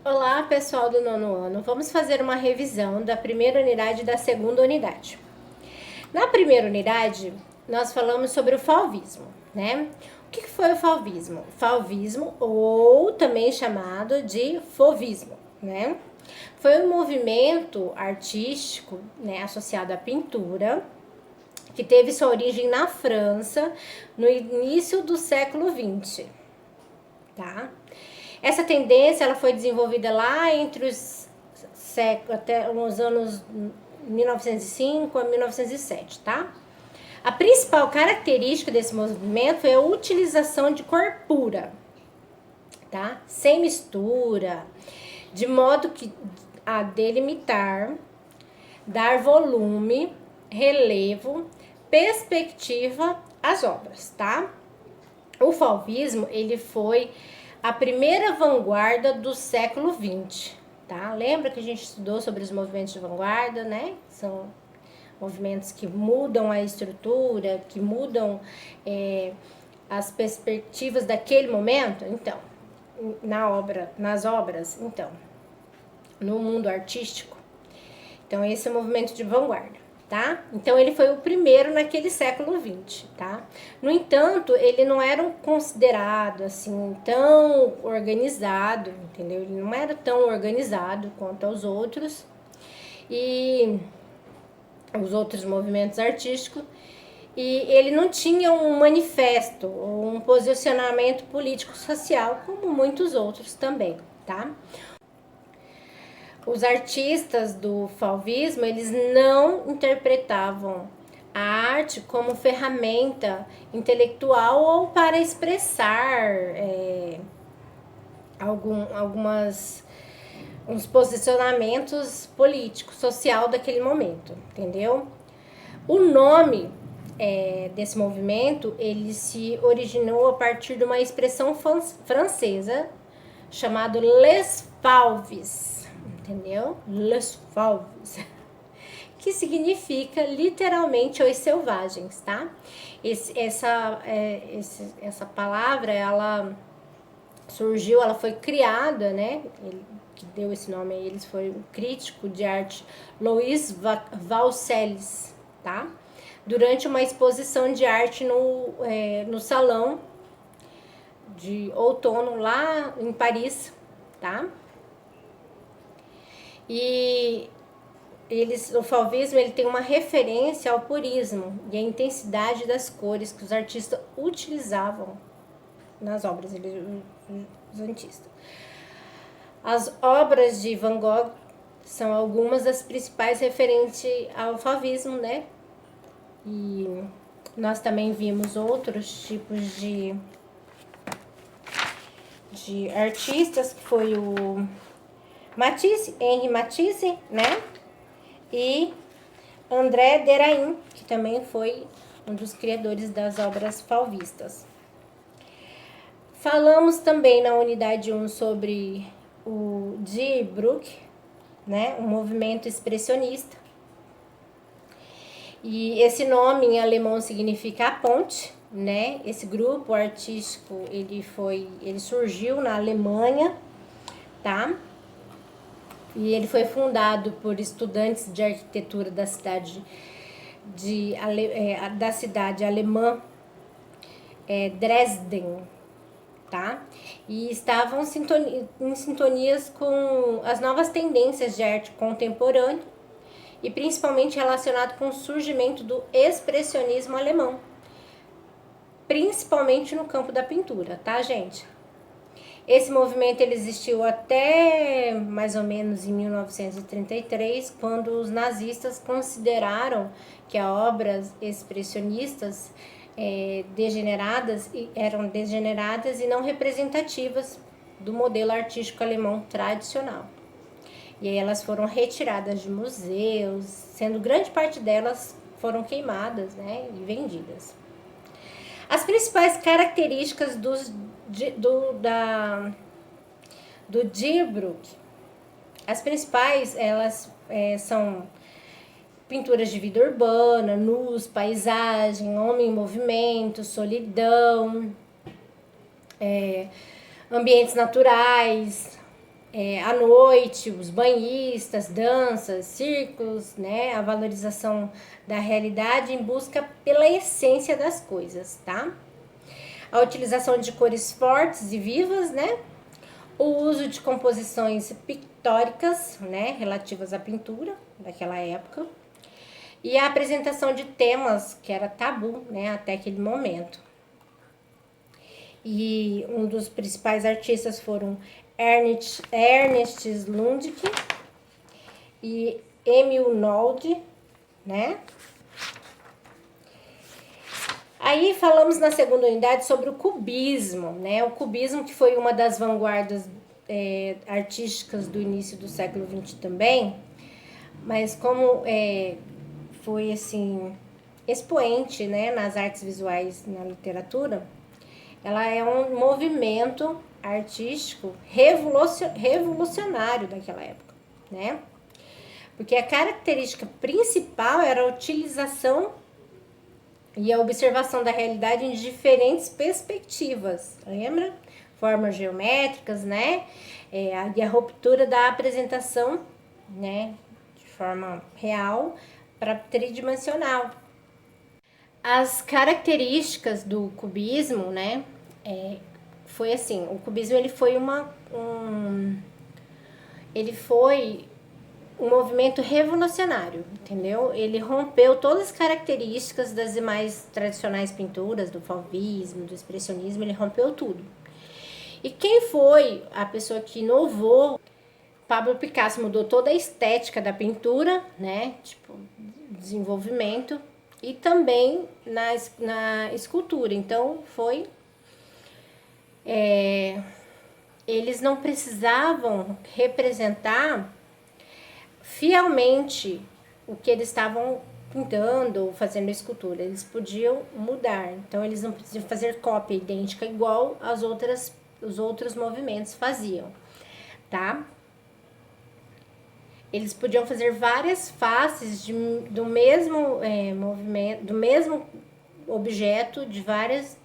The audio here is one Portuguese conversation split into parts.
Olá, pessoal do nono ano. Vamos fazer uma revisão da primeira unidade e da segunda unidade. Na primeira unidade, nós falamos sobre o fauvismo, né? O que foi o fauvismo? Fauvismo, ou também chamado de fauvismo, né? Foi um movimento artístico, né, associado à pintura, que teve sua origem na França no início do século XX, tá? Essa tendência ela foi desenvolvida lá entre os até os anos 1905 a 1907, tá? A principal característica desse movimento foi a utilização de cor pura, tá? Sem mistura, de modo que a delimitar, dar volume, relevo, perspectiva às obras, tá? O fauvismo, ele foi a primeira vanguarda do século XX, tá? Lembra que a gente estudou sobre os movimentos de vanguarda, né? São movimentos que mudam a estrutura, que mudam as perspectivas daquele momento. Então, nas obras, então, no mundo artístico. Então, esse é o movimento de vanguarda, tá? Então, ele foi o primeiro naquele século XX, tá? No entanto, ele não era considerado, assim, tão organizado, entendeu? Ele não era tão organizado quanto aos outros. E os outros movimentos artísticos, e ele não tinha um manifesto ou um posicionamento político-social como muitos outros também, tá? Os artistas do fauvismo, eles não interpretavam a arte como ferramenta intelectual ou para expressar uns posicionamentos políticos, social daquele momento, entendeu? O nome desse movimento, ele se originou a partir de uma expressão francesa chamada Les Fauves, entendeu? Les Fauves, que significa literalmente os selvagens, tá? Essa palavra, ela surgiu, ela foi criada, né? Ele, que deu esse nome a eles foi um crítico de arte, Louis Valcelles, tá? Durante uma exposição de arte no Salão de Outono lá em Paris, tá? E o fauvismo, ele tem uma referência ao purismo e à intensidade das cores que os artistas utilizavam nas obras, os artistas. As obras de Van Gogh são algumas das principais referentes ao fauvismo, né? E nós também vimos outros tipos de artistas, que foi o Matisse, Henri Matisse, né? E André Derain, que também foi um dos criadores das obras fauvistas. Falamos também na unidade 1 sobre o Die Brücke, né? Um movimento expressionista. E esse nome em alemão significa a ponte, né? Esse grupo artístico, ele surgiu na Alemanha, tá? E ele foi fundado por estudantes de arquitetura da cidade alemã Dresden, tá? E estavam em sintonias com as novas tendências de arte contemporânea e principalmente relacionado com o surgimento do expressionismo alemão, principalmente no campo da pintura, tá, gente? Esse movimento ele existiu até mais ou menos em 1933, quando os nazistas consideraram que as obras expressionistas eram degeneradas e não representativas do modelo artístico alemão tradicional. E aí elas foram retiradas de museus, sendo grande parte delas foram queimadas, né, e vendidas. As principais características do Die Brücke, as principais, elas são pinturas de vida urbana, nus, paisagem, homem em movimento, solidão, ambientes naturais, à noite, os banhistas, danças, círculos, né? A valorização da realidade em busca pela essência das coisas, tá? A utilização de cores fortes e vivas, né? O uso de composições pictóricas, né? Relativas à pintura daquela época. E a apresentação de temas que era tabu, né? Até aquele momento. E um dos principais artistas foram Ernest Lundvik e Emil Nolde, né? Aí falamos na segunda unidade sobre o cubismo, né? O cubismo que foi uma das vanguardas artísticas do início do século XX também, mas como foi assim expoente, né, nas artes visuais, na literatura, ela é um movimento artístico revolucionário daquela época, né? Porque a característica principal era a utilização e a observação da realidade em diferentes perspectivas, lembra? Formas geométricas, né? E a ruptura da apresentação, né? De forma real para tridimensional. As características do cubismo, né? Foi assim, o cubismo ele foi um movimento revolucionário, entendeu? Ele rompeu todas as características das demais tradicionais pinturas, do fauvismo, do expressionismo, ele rompeu tudo. E quem foi a pessoa que inovou? Pablo Picasso mudou toda a estética da pintura, né? Tipo, desenvolvimento, e também na escultura. Então, eles não precisavam representar fielmente o que eles estavam pintando ou fazendo escultura. Eles podiam mudar. Então, eles não precisavam fazer cópia idêntica igual os outros movimentos faziam, tá? Eles podiam fazer várias faces do mesmo movimento, do mesmo objeto, de vários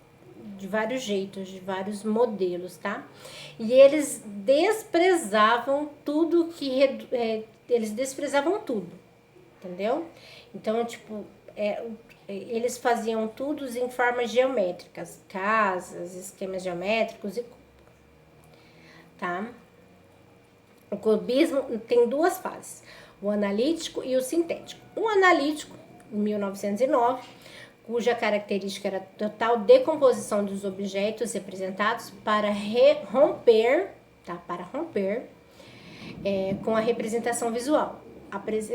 jeitos, de vários modelos, tá? E eles desprezavam tudo eles desprezavam tudo, entendeu? Então, tipo, eles faziam tudo em formas geométricas, casas, esquemas geométricos, tá? O cubismo tem duas fases, o analítico e o sintético. O analítico, em 1909, cuja característica era a total decomposição dos objetos representados para romper com a representação visual.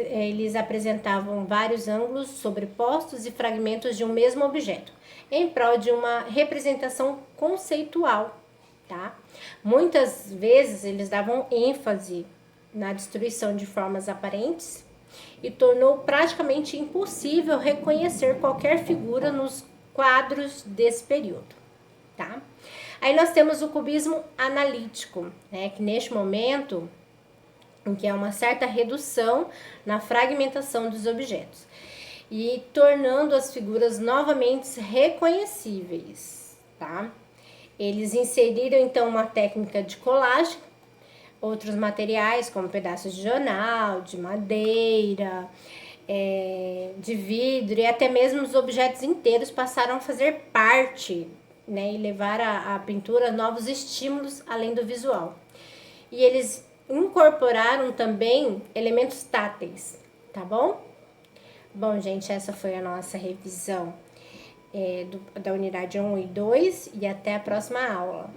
Eles apresentavam vários ângulos sobrepostos e fragmentos de um mesmo objeto, em prol de uma representação conceitual, tá? Muitas vezes eles davam ênfase na destruição de formas aparentes e tornou praticamente impossível reconhecer qualquer figura nos quadros desse período, tá? Aí nós temos o cubismo analítico, né, que neste momento em que há uma certa redução na fragmentação dos objetos e tornando as figuras novamente reconhecíveis, tá? Eles inseriram então uma técnica de colagem, outros materiais como pedaços de jornal, de madeira, de vidro e até mesmo os objetos inteiros passaram a fazer parte, né, e levar a pintura novos estímulos além do visual. E eles incorporaram também elementos táteis, tá bom? Bom, gente, essa foi a nossa revisão da unidade 1 e 2 e até a próxima aula.